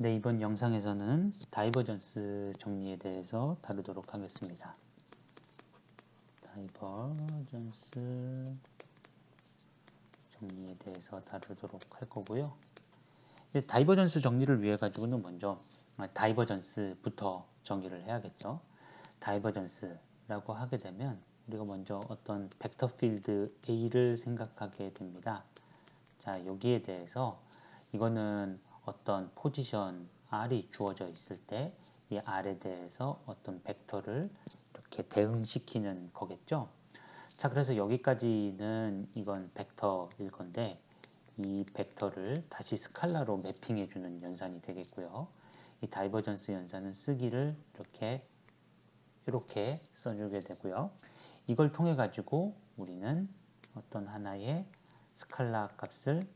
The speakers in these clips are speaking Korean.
네, 이번 영상에서는 다이버전스 정리에 대해서 다루도록 하겠습니다. 다이버전스 정리에 대해서 다루도록 할 거고요. 다이버전스 정리를 위해 가지고는 먼저 다이버전스부터 정리를 해야겠죠. 다이버전스라고 하게 되면 우리가 먼저 어떤 벡터 필드 A를 생각하게 됩니다. 자, 여기에 대해서 이거는 어떤 포지션 R이 주어져 있을 때 이 R에 대해서 어떤 벡터를 이렇게 대응시키는 거겠죠. 자, 그래서 여기까지는 이건 벡터일 건데 이 벡터를 다시 스칼라로 매핑해 주는 연산이 되겠고요. 이 다이버전스 연산은 쓰기를 이렇게 써주게 되고요. 이걸 통해 가지고 우리는 어떤 하나의 스칼라 값을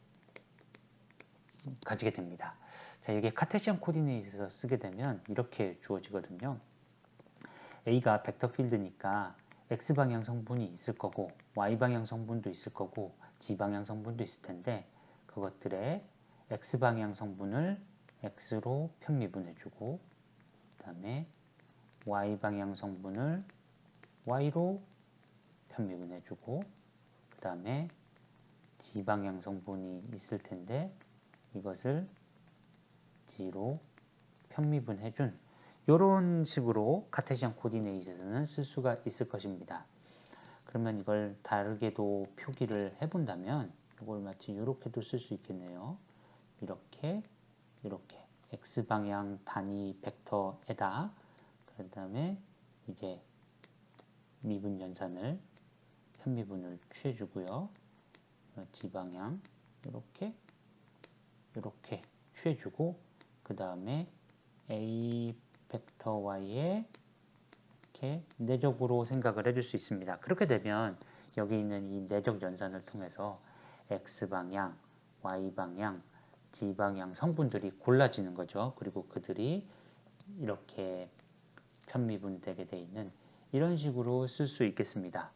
가지게 됩니다. 자, 이게 카테시안 코디네이트에서 쓰게 되면 이렇게 주어지거든요. A가 벡터 필드니까 X방향 성분이 있을 거고 Y방향 성분도 있을 거고 G방향 성분도 있을 텐데 그것들의 X방향 성분을 X로 편미분해주고 그 다음에 Y방향 성분을 Y로 편미분해주고 그 다음에 G방향 성분이 있을 텐데 이것을 G로 편미분해준 이런 식으로 카테시안 코디네이트에서는 쓸 수가 있을 것입니다. 그러면 이걸 다르게도 표기를 해본다면 이걸 마치 이렇게도 쓸 수 있겠네요. 이렇게 X방향 단위 벡터에다 그 다음에 이제 미분 연산을 편미분을 취해주고요. G방향 이렇게 취해주고 그 다음에 A 벡터 Y에 이렇게 내적으로 생각을 해줄 수 있습니다. 그렇게 되면 여기 있는 이 내적 연산을 통해서 X방향, Y방향, G방향 성분들이 골라지는 거죠. 그리고 그들이 이렇게 편미분되게 돼 있는 이런 식으로 쓸 수 있겠습니다.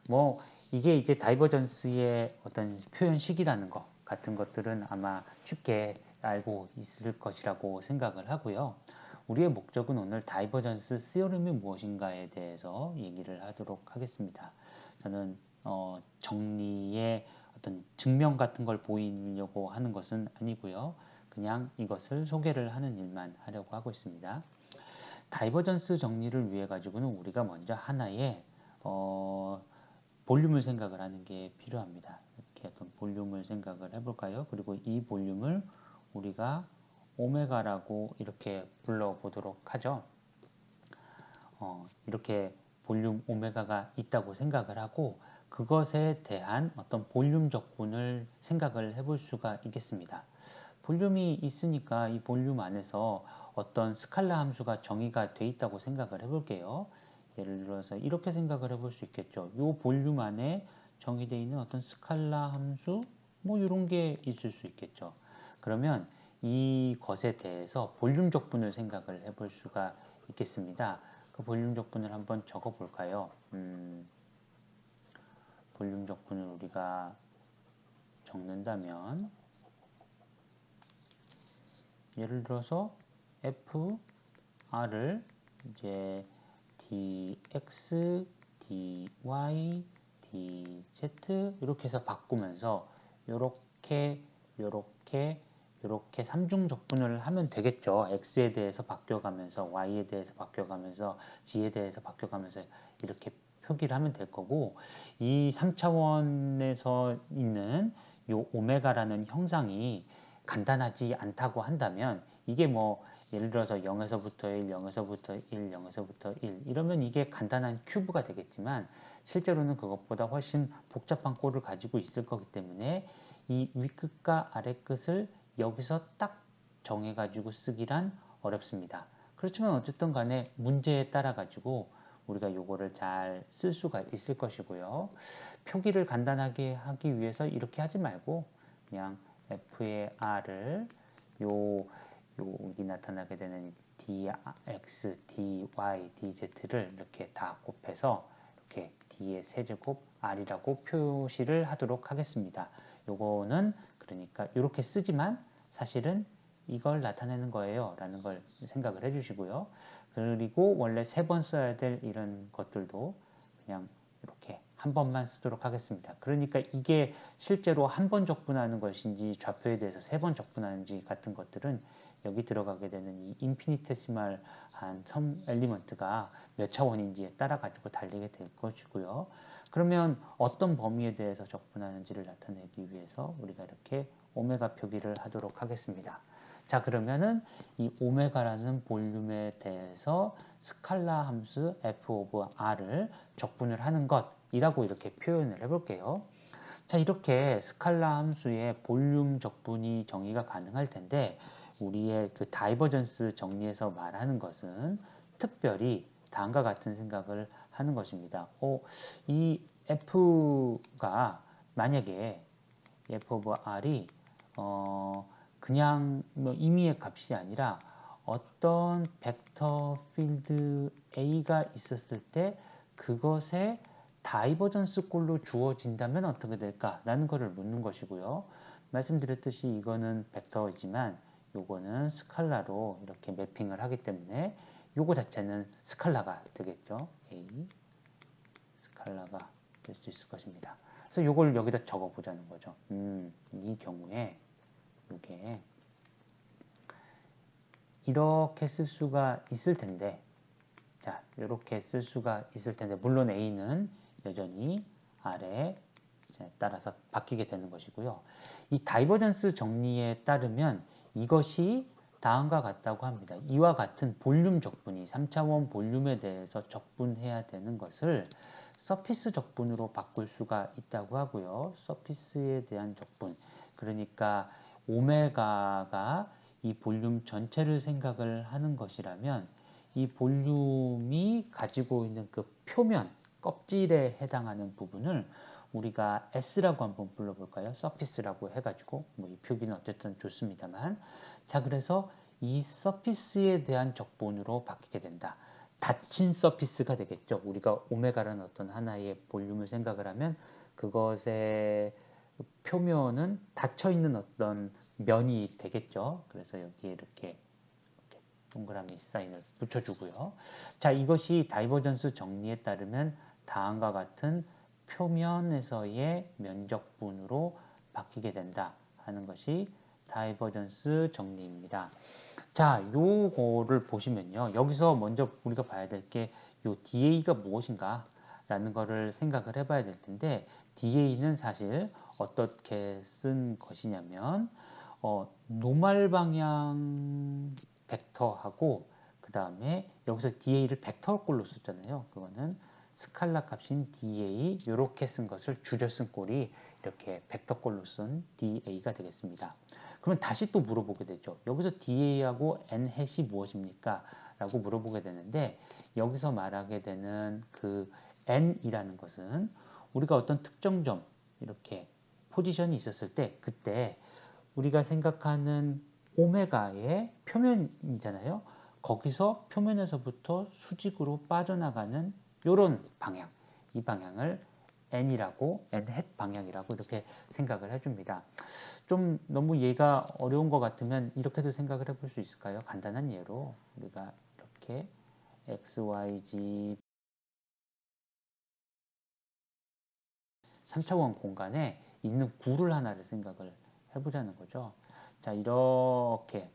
뭐 이게 이제 다이버전스의 어떤 표현식이라는 것 같은 것들은 아마 쉽게 알고 있을 것이라고 생각을 하고요. 우리의 목적은 오늘 다이버전스 시어럼이 무엇인가에 대해서 얘기를 하도록 하겠습니다. 저는 정리의 어떤 증명 같은 걸 보이려고 하는 것은 아니고요. 그냥 이것을 소개를 하는 일만 하려고 하고 있습니다. 다이버전스 정리를 위해 가지고는 우리가 먼저 하나의 볼륨을 생각을 하는 게 필요합니다. 이렇게 어떤 볼륨을 생각을 해볼까요? 그리고 이 볼륨을 우리가 오메가라고 이렇게 불러보도록 하죠. 이렇게 볼륨 오메가가 있다고 생각을 하고 그것에 대한 어떤 볼륨 적분을 생각을 해볼 수가 있겠습니다. 볼륨이 있으니까 이 볼륨 안에서 어떤 스칼라 함수가 정의가 돼 있다고 생각을 해볼게요. 예를 들어서 이렇게 생각을 해볼 수 있겠죠. 이 볼륨 안에 정의되어 있는 어떤 스칼라 함수 뭐 이런 게 있을 수 있겠죠. 그러면 이것에 대해서 볼륨 적분을 생각을 해볼 수가 있겠습니다. 그 볼륨 적분을 한번 적어 볼까요? 볼륨 적분을 우리가 적는다면 예를 들어서 FR을 이제 dx, dy, dz 이렇게 해서 바꾸면서 요렇게 삼중 적분을 하면 되겠죠. x에 대해서 바뀌어가면서 y에 대해서 바뀌어가면서 g에 대해서 바뀌어가면서 이렇게 표기를 하면 될 거고 이 3차원에서 있는 요 오메가라는 형상이 간단하지 않다고 한다면 이게 뭐 예를 들어서 0에서부터 1, 0에서부터 1, 0에서부터 1 이러면 이게 간단한 큐브가 되겠지만 실제로는 그것보다 훨씬 복잡한 꼴을 가지고 있을 거기 때문에 이 위끝과 아래끝을 여기서 딱 정해가지고 쓰기란 어렵습니다. 그렇지만 어쨌든 간에 문제에 따라 가지고 우리가 요거를 잘 쓸 수가 있을 것이고요. 표기를 간단하게 하기 위해서 이렇게 하지 말고 그냥 f의 r을 여기 나타나게 되는 dx, dy, dz를 이렇게 다 곱해서 이렇게 d의 세제곱 r이라고 표시를 하도록 하겠습니다. 요거는 그러니까 이렇게 쓰지만 사실은 이걸 나타내는 거예요 라는 걸 생각을 해주시고요. 그리고 원래 3번 써야 될 이런 것들도 그냥 이렇게 한 번만 쓰도록 하겠습니다. 그러니까 이게 실제로 한 번 적분하는 것인지 좌표에 대해서 3번 적분하는지 같은 것들은 여기 들어가게 되는 이 인피니테시말한 섬 엘리먼트가 몇 차원인지에 따라 가지고 달리게 될 것이고요. 그러면 어떤 범위에 대해서 적분하는지를 나타내기 위해서 우리가 이렇게 오메가 표기를 하도록 하겠습니다. 자, 그러면은 이 오메가라는 볼륨에 대해서 스칼라 함수 f 오브 r을 적분을 하는 것이라고 이렇게 표현을 해볼게요. 자, 이렇게 스칼라 함수의 볼륨 적분이 정의가 가능할 텐데 우리의 그 다이버전스 정리에서 말하는 것은 특별히 다음과 같은 생각을 하는 것입니다. 이 f가 만약에 f 오브 r이 그냥 뭐 임의의 값이 아니라 어떤 벡터 필드 A가 있었을 때 그것의 다이버전스 꼴로 주어진다면 어떻게 될까라는 것을 묻는 것이고요. 말씀드렸듯이 이거는 벡터이지만 요거는 스칼라로 이렇게 매핑을 하기 때문에 요거 자체는 스칼라가 되겠죠. A 스칼라가 될 수 있을 것입니다. 그래서 요걸 여기다 적어 보자는 거죠. 이 경우에 요게 이렇게 쓸 수가 있을 텐데, 자, 이렇게 쓸 수가 있을 텐데, 물론 A는 여전히 아래에 따라서 바뀌게 되는 것이고요. 이 다이버전스 정리에 따르면 이것이 다음과 같다고 합니다. 이와 같은 볼륨 적분이 3차원 볼륨에 대해서 적분해야 되는 것을 서피스 적분으로 바꿀 수가 있다고 하고요. 서피스에 대한 적분, 그러니까 오메가가 이 볼륨 전체를 생각을 하는 것이라면 이 볼륨이 가지고 있는 그 표면, 껍질에 해당하는 부분을 우리가 S라고 한번 불러볼까요? 서피스라고 해가지고 뭐 이 표기는 어쨌든 좋습니다만, 자, 그래서 이 서피스에 대한 적분으로 바뀌게 된다. 닫힌 서피스가 되겠죠. 우리가 오메가라는 어떤 하나의 볼륨을 생각을 하면 그것의 표면은 닫혀 있는 어떤 면이 되겠죠. 그래서 여기에 이렇게 동그라미 사인을 붙여주고요. 자, 이것이 다이버전스 정리에 따르면 다음과 같은 표면에서의 면적분으로 바뀌게 된다 하는 것이 다이버전스 정리입니다. 자, 요거를 보시면요. 여기서 먼저 우리가 봐야 될 게 요 DA가 무엇인가 라는 거를 생각을 해봐야 될 텐데, DA는 사실 어떻게 쓴 것이냐면 노말 방향 벡터하고 그 다음에 여기서 DA를 벡터꼴로 썼잖아요. 그거는 스칼라 값인 DA 이렇게 쓴 것을 줄여 쓴 꼴이 이렇게 벡터꼴로 쓴 DA가 되겠습니다. 그러면 다시 또 물어보게 되죠. 여기서 DA하고 N 햇이 무엇입니까? 라고 물어보게 되는데 여기서 말하게 되는 그 N이라는 것은 우리가 어떤 특정 점 이렇게 포지션이 있었을 때 그때 우리가 생각하는 오메가의 표면이잖아요. 거기서 표면에서부터 수직으로 빠져나가는 이런 방향, 이 방향을 n이라고 n 방향이라고 이렇게 생각을 해줍니다. 좀 너무 얘가 어려운 것 같으면 이렇게도 생각을 해볼 수 있을까요? 간단한 예로 우리가 이렇게 x, y, z 3차원 공간에 있는 구를 하나를 생각을 해보자는 거죠. 자, 이렇게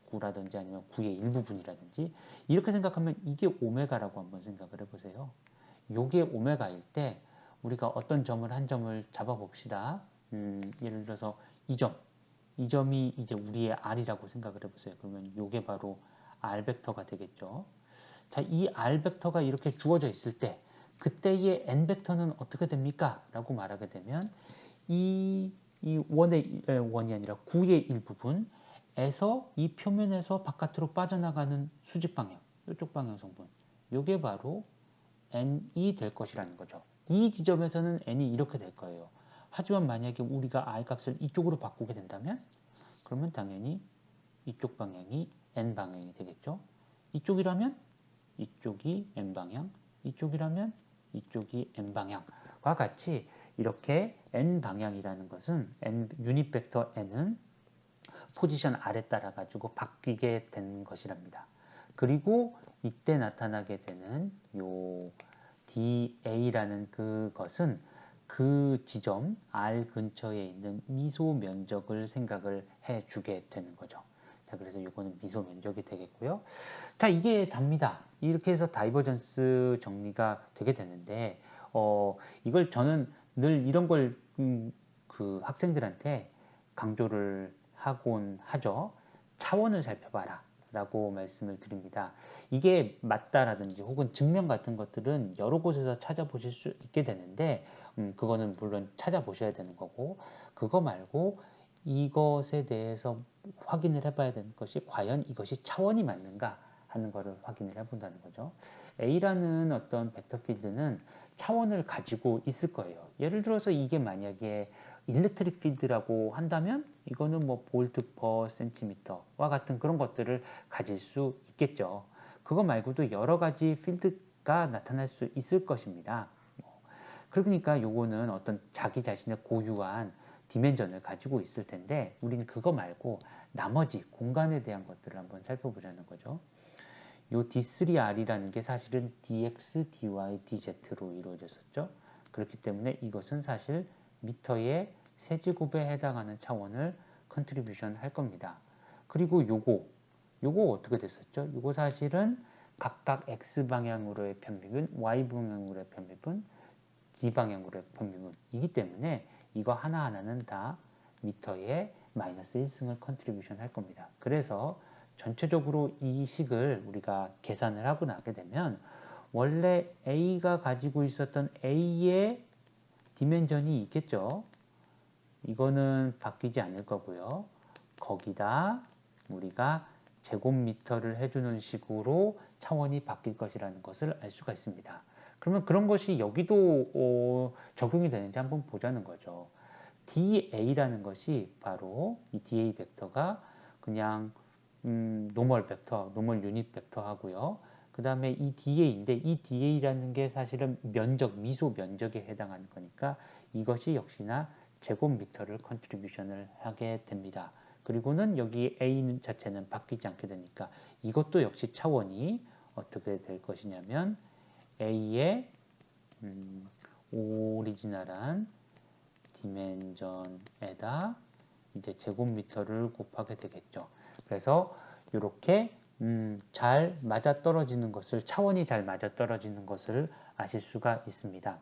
구라든지 아니면 구의 일부분이라든지 이렇게 생각하면 이게 오메가라고 한번 생각을 해보세요. 요게 오메가일 때 우리가 어떤 점을 한 점을 잡아봅시다. 예를 들어서 이 점이 이제 우리의 R이라고 생각을 해보세요. 그러면 요게 바로 R 벡터가 되겠죠. 자, 이 R 벡터가 이렇게 주어져 있을 때 그때의 N 벡터는 어떻게 됩니까? 라고 말하게 되면 원이 아니라 구의 일부분에서 이 표면에서 바깥으로 빠져나가는 수직 방향, 이쪽 방향 성분, 요게 바로 n이 될 것이라는 거죠. 이 지점에서는 n이 이렇게 될 거예요. 하지만 만약에 우리가 r 값을 이쪽으로 바꾸게 된다면 그러면 당연히 이쪽 방향이 n 방향이 되겠죠. 이쪽이라면 이쪽이 n 방향, 이쪽이라면 이쪽이 n 방향과 같이 이렇게 n 방향이라는 것은 n 유닛 벡터 n은 포지션 아래 따라 가지고 바뀌게 된 것이랍니다. 그리고 이때 나타나게 되는 요 DA라는 그것은 그 지점 R 근처에 있는 미소 면적을 생각을 해 주게 되는 거죠. 자, 그래서 이거는 미소 면적이 되겠고요. 자, 이게 답니다. 이렇게 해서 다이버전스 정리가 되게 되는데, 이걸 저는 늘 이런 걸, 그 학생들한테 강조를 하곤 하죠. 차원을 살펴봐라. 라고 말씀을 드립니다. 이게 맞다라든지 혹은 증명 같은 것들은 여러 곳에서 찾아보실 수 있게 되는데, 그거는 물론 찾아보셔야 되는 거고, 그거 말고 이것에 대해서 확인을 해봐야 되는 것이 과연 이것이 차원이 맞는가 하는 것을 확인을 해본다는 거죠. A라는 어떤 벡터 필드는 차원을 가지고 있을 거예요. 예를 들어서 이게 만약에 일렉트릭 필드라고 한다면 이거는 뭐 볼트 퍼 센티미터와 같은 그런 것들을 가질 수 있겠죠. 그거 말고도 여러 가지 필드가 나타날 수 있을 것입니다. 그러니까 요거는 어떤 자기 자신의 고유한 디멘전을 가지고 있을 텐데 우리는 그거 말고 나머지 공간에 대한 것들을 한번 살펴보자는 거죠. 요 D3R이라는 게 사실은 DX, DY, DZ로 이루어졌었죠. 그렇기 때문에 이것은 사실 미터의 세제곱에 해당하는 차원을 컨트리뷰션 할 겁니다. 그리고 요거 어떻게 됐었죠? 요거 사실은 각각 X 방향으로의 편미분, Y 방향으로의 편미분, Z 방향으로의 편미분이기 때문에 이거 하나하나는 다 미터의 마이너스 1승을 컨트리뷰션 할 겁니다. 그래서 전체적으로 이 식을 우리가 계산을 하고 나게 되면 원래 A가 가지고 있었던 A의 디멘전이 있겠죠. 이거는 바뀌지 않을 거고요. 거기다 우리가 제곱미터를 해주는 식으로 차원이 바뀔 것이라는 것을 알 수가 있습니다. 그러면 그런 것이 여기도 적용이 되는지 한번 보자는 거죠. DA라는 것이 바로 이 DA 벡터가 그냥 노멀 벡터, 노멀 유닛 벡터 하고요. 그 다음에 이 DA인데 이 DA라는 게 사실은 면적, 미소 면적에 해당하는 거니까 이것이 역시나 제곱미터를 컨트리뷰션을 하게 됩니다. 그리고는 여기 A 자체는 바뀌지 않게 되니까 이것도 역시 차원이 어떻게 될 것이냐면 A의 오리지널한 디멘전에다 이제 제곱미터를 곱하게 되겠죠. 그래서 이렇게 잘 맞아떨어지는 것을 차원이 잘 맞아떨어지는 것을 아실 수가 있습니다.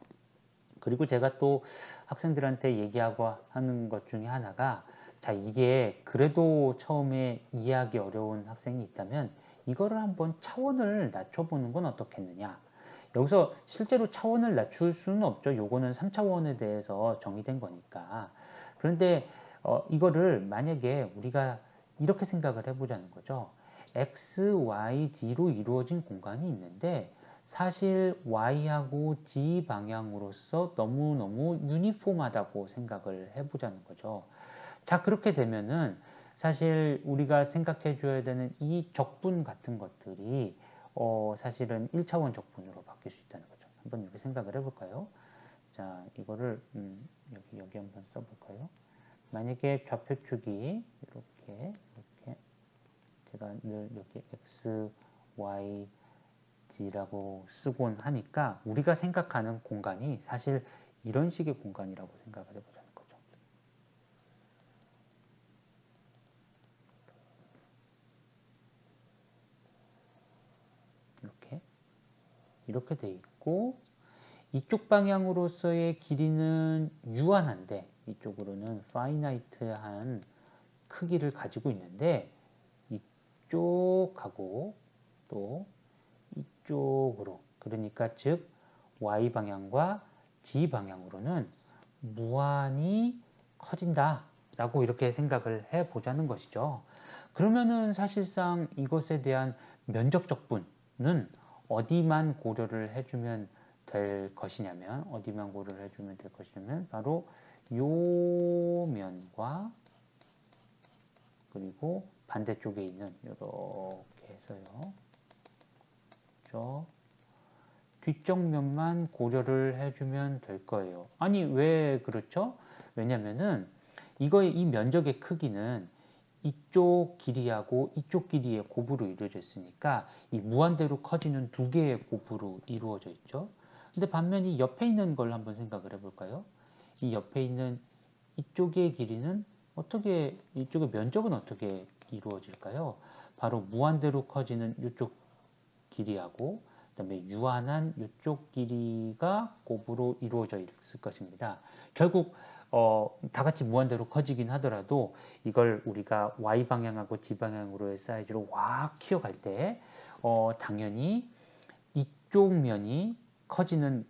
그리고 제가 또 학생들한테 얘기하고 하는 것 중에 하나가 자 이게 그래도 처음에 이해하기 어려운 학생이 있다면 이거를 한번 차원을 낮춰보는 건 어떻겠느냐. 여기서 실제로 차원을 낮출 수는 없죠. 요거는 3차원에 대해서 정의된 거니까. 그런데 이거를 만약에 우리가 이렇게 생각을 해보자는 거죠. X, Y, Z로 이루어진 공간이 있는데 사실 Y하고 Z 방향으로서 너무너무 유니폼하다고 생각을 해보자는 거죠. 자, 그렇게 되면은 사실 우리가 생각해 줘야 되는 이 적분 같은 것들이 사실은 1차원 적분으로 바뀔 수 있다는 거죠. 한번 이렇게 생각을 해볼까요? 자, 이거를 여기 한번 써볼까요? 만약에 좌표축이 이렇게 제가 늘 이렇게 x, y, z라고 쓰곤 하니까 우리가 생각하는 공간이 사실 이런 식의 공간이라고 생각을 해보자는 거죠. 이렇게 돼 있고 이쪽 방향으로서의 길이는 유한한데 이쪽으로는 파이나이트한 크기를 가지고 있는데 이쪽하고 또 이쪽으로 그러니까 즉 y 방향과 z 방향으로는 무한히 커진다 라고 이렇게 생각을 해 보자는 것이죠. 그러면은 사실상 이것에 대한 면적 적분은 어디만 고려를 해주면 될 것이냐면 어디만 고려를 해주면 될 것이냐면 바로 요 면과 그리고 반대쪽에 있는 이렇게 해서요. 저 뒤쪽 면만 고려를 해주면 될 거예요. 아니 왜 그렇죠? 왜냐면은 이 면적의 크기는 이쪽 길이하고 이쪽 길이의 곱으로 이루어져 있으니까 이 무한대로 커지는 두 개의 곱으로 이루어져 있죠. 근데 반면 이 옆에 있는 걸 한번 생각을 해볼까요? 이 옆에 있는 이쪽의 길이는 어떻게, 이쪽의 면적은 어떻게 이루어질까요? 바로 무한대로 커지는 이쪽 길이하고 그다음에 유한한 이쪽 길이가 곱으로 이루어져 있을 것입니다. 결국 다 같이 무한대로 커지긴 하더라도 이걸 우리가 y 방향하고 z 방향으로의 사이즈로 확 키워갈 때 당연히 이쪽 면이 커지는,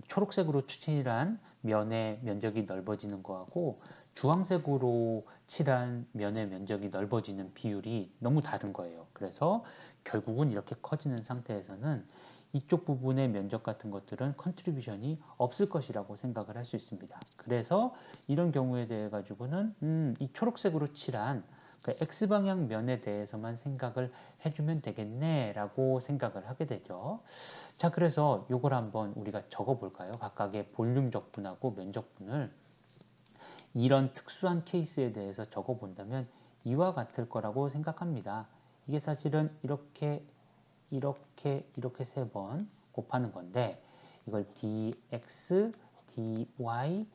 초록색으로 칠한 면의 면적이 넓어지는 거하고 주황색으로 칠한 면의 면적이 넓어지는 비율이 너무 다른 거예요. 그래서 결국은 이렇게 커지는 상태에서는 이쪽 부분의 면적 같은 것들은 컨트리뷰션이 없을 것이라고 생각을 할 수 있습니다. 그래서 이런 경우에 대해 가지고는 이 초록색으로 칠한 그 X방향 면에 대해서만 생각을 해주면 되겠네 라고 생각을 하게 되죠. 자, 그래서 요걸 한번 우리가 적어 볼까요? 각각의 볼륨 적분하고 면적분을 이런 특수한 케이스에 대해서 적어 본다면 이와 같을 거라고 생각합니다. 이게 사실은 이렇게 세 번 곱하는 건데 이걸 dx, dy,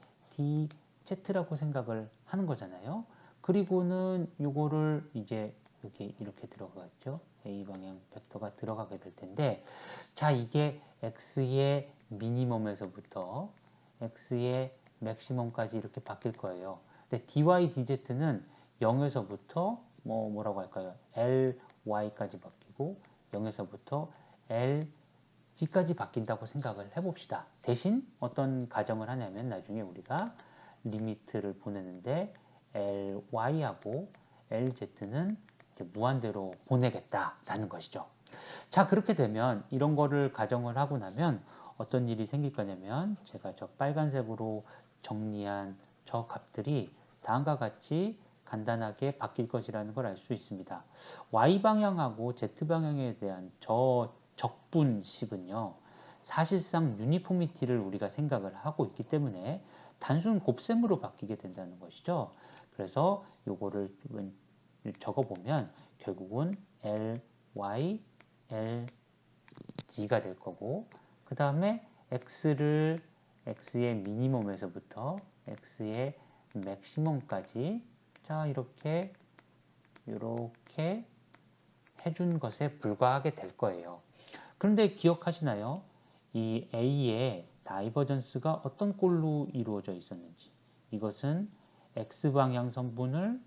dz라고 생각을 하는 거잖아요. 그리고는 요거를 이제 이렇게 들어가겠죠. A 방향 벡터가 들어가게 될 텐데, 자, 이게 x의 미니멈에서부터 x의 맥시멈까지 이렇게 바뀔 거예요. 근데 dy, dz는 0에서부터 뭐라고 할까요? ly까지 바뀌고 0에서부터 lg까지 바뀐다고 생각을 해봅시다. 대신 어떤 가정을 하냐면 나중에 우리가 리미트를 보내는데 ly하고 lz는 무한대로 보내겠다라는 것이죠. 자, 그렇게 되면 이런 거를 가정을 하고 나면 어떤 일이 생길 거냐면 제가 저 빨간색으로 정리한 저 값들이 다음과 같이 간단하게 바뀔 것이라는 걸 알 수 있습니다. Y방향하고 Z방향에 대한 저 적분식은요, 사실상 유니포미티를 우리가 생각을 하고 있기 때문에 단순 곱셈으로 바뀌게 된다는 것이죠. 그래서 요거를 적어보면 결국은 L, Y, L, G가 될 거고, 그 다음에 X의 미니멈에서부터 X의 맥시멈까지 자, 이렇게 해준 것에 불과하게 될 거예요. 그런데 기억하시나요? 이 A의 다이버전스가 어떤 꼴로 이루어져 있었는지. 이것은 X방향 성분을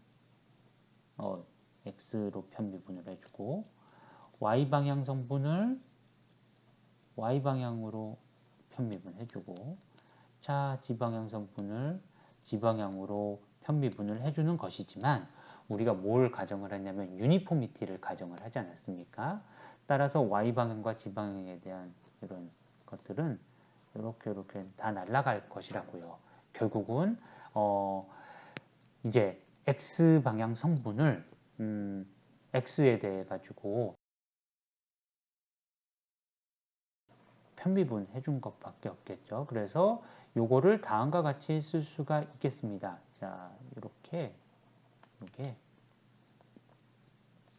X로 편미분을 해주고 Y방향 성분을 Y방향으로 편미분 해주고, 자, G방향 성분을 G방향으로 편미분을 해주는 것이지만 우리가 뭘 가정을 했냐면 유니포미티를 가정을 하지 않았습니까? 따라서 Y방향과 G방향에 대한 이런 것들은 이렇게 다 날아갈 것이라고요. 결국은 이제 X방향 성분을 X에 대해 가지고 편미분 해준 것밖에 없겠죠. 그래서 요거를 다음과 같이 쓸 수가 있겠습니다. 자, 이렇게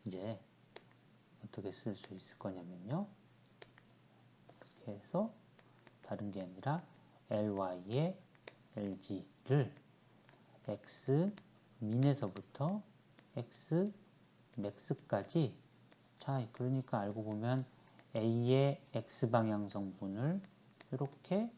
이제 어떻게 쓸 수 있을 거냐면요. 이렇게 해서 다른 게 아니라 ly의 lg를 x 민에서부터 x max까지, 자, 그러니까 알고 보면 a의 x방향 성분을 이렇게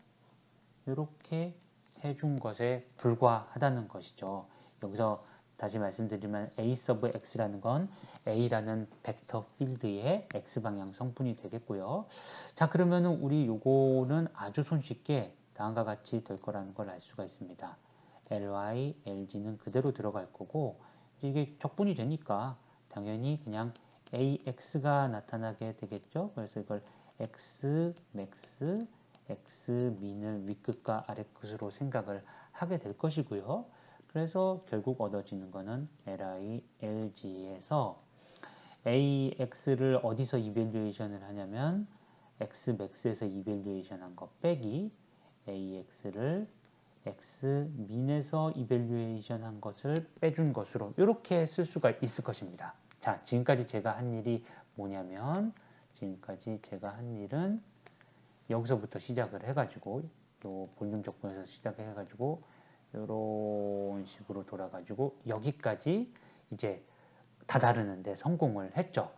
해준 것에 불과하다는 것이죠. 여기서 다시 말씀드리면 a sub x라는 건 a라는 벡터 필드의 x방향 성분이 되겠고요. 자, 그러면은 우리 요거는 아주 손쉽게 다음과 같이 될 거라는 걸 알 수가 있습니다. ly, lg는 그대로 들어갈 거고 이게 적분이 되니까 당연히 그냥 ax가 나타나게 되겠죠. 그래서 이걸 x max, x 민을 윗끝과 아래끝으로 생각을 하게 될 것이고요. 그래서 결국 얻어지는 거는 li, lg에서 ax를 어디서 이밸류에이션을 하냐면 x max에서 이밸류에이션 한 거 빼기 ax를 x 민에서 이벨리에이션 한 것을 빼준 것으로 이렇게 쓸 수가 있을 것입니다. 자, 지금까지 제가 한 일이 뭐냐면 지금까지 제가 한 일은 여기서부터 시작을 해가지고 요 볼륨 적분에서 시작해가지고 이런 식으로 돌아가지고 여기까지 이제 다다르는데 성공을 했죠.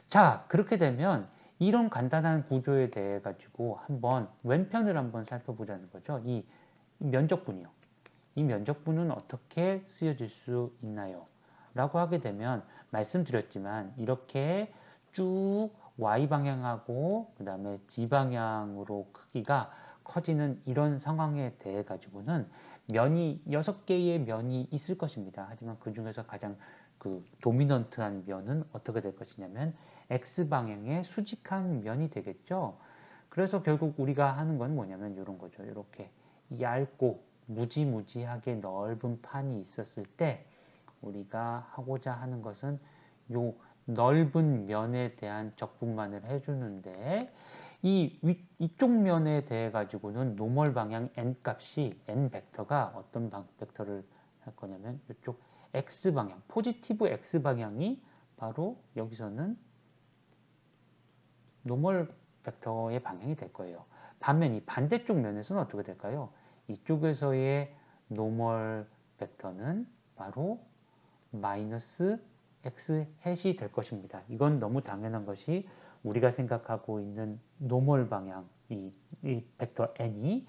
자, 그렇게 되면 이런 간단한 구조에 대해 가지고 한번 왼편을 한번 살펴보자는 거죠. 이 면적분이요. 이 면적분은 어떻게 쓰여질 수 있나요? 라고 하게 되면 말씀드렸지만 이렇게 쭉 Y방향하고 그 다음에 G방향으로 크기가 커지는 이런 상황에 대해 가지고는 면이 6개의 면이 있을 것입니다. 하지만 그 중에서 가장 그 도미넌트한 면은 어떻게 될 것이냐면 X방향의 수직한 면이 되겠죠. 그래서 결국 우리가 하는 건 뭐냐면 이런 거죠. 이렇게 얇고 무지무지하게 넓은 판이 있었을 때 우리가 하고자 하는 것은 요 넓은 면에 대한 적분만을 해주는데 이쪽 면에 대해 가지고는 노멀 방향 n 값이 n 벡터가 어떤 벡터를 할 거냐면 이쪽 x 방향 포지티브 x 방향이 바로 여기서는 노멀 벡터의 방향이 될 거예요. 반면 이 반대쪽 면에서는 어떻게 될까요? 이쪽에서의 노멀 벡터는 바로 마이너스 x 햇이 될 것입니다. 이건 너무 당연한 것이 우리가 생각하고 있는 노멀 방향 이 벡터 n이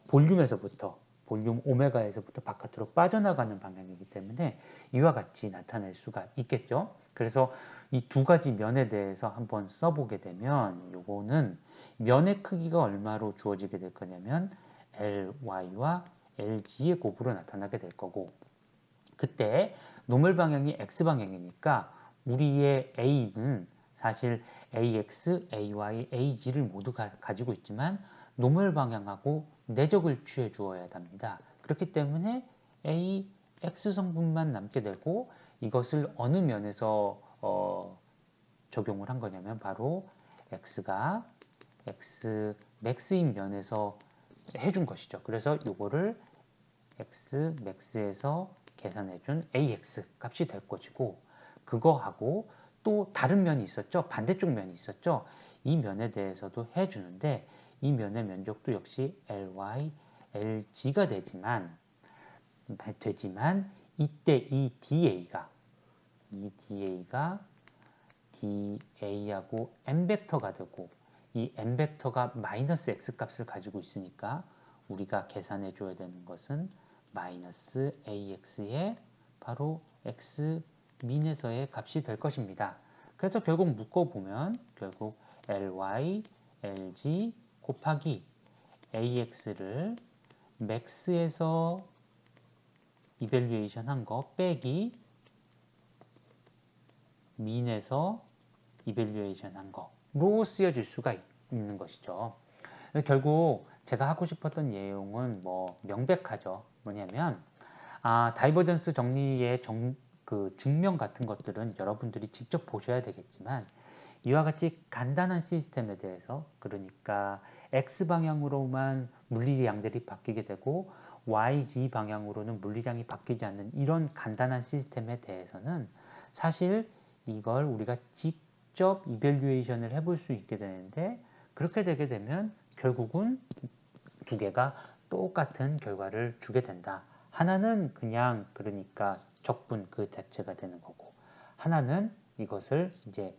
볼륨에서부터 볼륨 오메가에서부터 바깥으로 빠져나가는 방향이기 때문에 이와 같이 나타낼 수가 있겠죠. 그래서 이 두 가지 면에 대해서 한번 써보게 되면 요거는 면의 크기가 얼마로 주어지게 될 거냐면 ly와 lg의 곱으로 나타나게 될 거고 그때 노멀 방향이 x방향이니까 우리의 a는 사실 ax, ay, ag를 모두 가지고 있지만 노멀 방향하고 내적을 취해 주어야 합니다. 그렇기 때문에 ax 성분만 남게 되고 이것을 어느 면에서 적용을 한 거냐면 바로 x가 x max인 면에서 해준 것이죠. 그래서 이거를 x max에서 계산해준 ax 값이 될 것이고 그거하고 또 다른 면이 있었죠. 반대쪽 면이 있었죠. 이 면에 대해서도 해주는데 이 면의 면적도 역시 ly, lg가 되지만 이때 이 da가 da하고 n벡터가 되고 이 n벡터가 마이너스 x 값을 가지고 있으니까 우리가 계산해 줘야 되는 것은 마이너스 ax의 바로 x 민에서의 값이 될 것입니다. 그래서 결국 묶어보면 결국 ly, lg 곱하기 ax를 max에서 이벨리에이션 한 거 빼기 민에서 이벨리에이션 한 거로 쓰여질 수가 있는 것이죠. 결국 제가 하고 싶었던 내용은 뭐 명백하죠. 뭐냐면 다이버전스 정리의 그 증명 같은 것들은 여러분들이 직접 보셔야 되겠지만 이와 같이 간단한 시스템에 대해서 그러니까 X방향으로만 물리량들이 바뀌게 되고 YG 방향으로는 물리량이 바뀌지 않는 이런 간단한 시스템에 대해서는 사실 이걸 우리가 직접 이벨리에이션을 해볼 수 있게 되는데 그렇게 되게 되면 결국은 두 개가 똑같은 결과를 주게 된다. 하나는 그냥 그러니까 적분 그 자체가 되는 거고 하나는 이것을 이제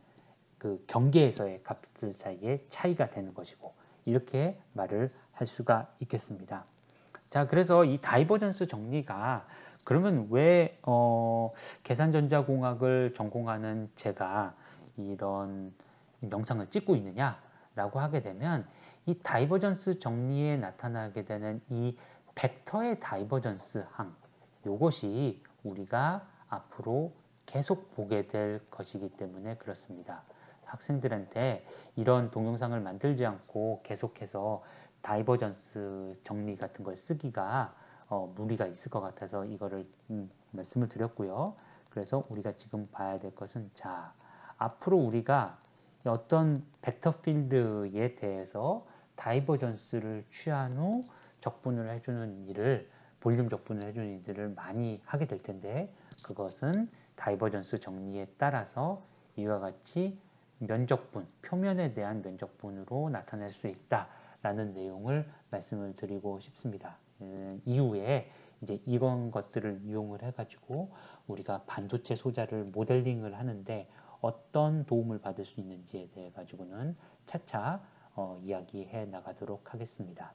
그 경계에서의 값들 사이의 차이가 되는 것이고 이렇게 말을 할 수가 있겠습니다. 자, 그래서 이 다이버전스 정리가 그러면 왜 계산전자공학을 전공하는 제가 이런 영상을 찍고 있느냐라고 하게 되면 이 다이버전스 정리에 나타나게 되는 이 벡터의 다이버전스 항 이것이 우리가 앞으로 계속 보게 될 것이기 때문에 그렇습니다. 학생들한테 이런 동영상을 만들지 않고 계속해서 다이버전스 정리 같은 걸 쓰기가 무리가 있을 것 같아서 이거를 말씀을 드렸고요. 그래서 우리가 지금 봐야 될 것은 자 앞으로 우리가 어떤 벡터 필드에 대해서 다이버전스를 취한 후 적분을 해주는 일을, 볼륨 적분을 해주는 일들을 많이 하게 될 텐데, 그것은 다이버전스 정리에 따라서 이와 같이 면적분, 표면에 대한 면적분으로 나타낼 수 있다라는 내용을 말씀을 드리고 싶습니다. 이후에 이제 이런 것들을 이용을 해가지고 우리가 반도체 소자를 모델링을 하는데 어떤 도움을 받을 수 있는지에 대해 가지고는 차차 이야기해 나가도록 하겠습니다.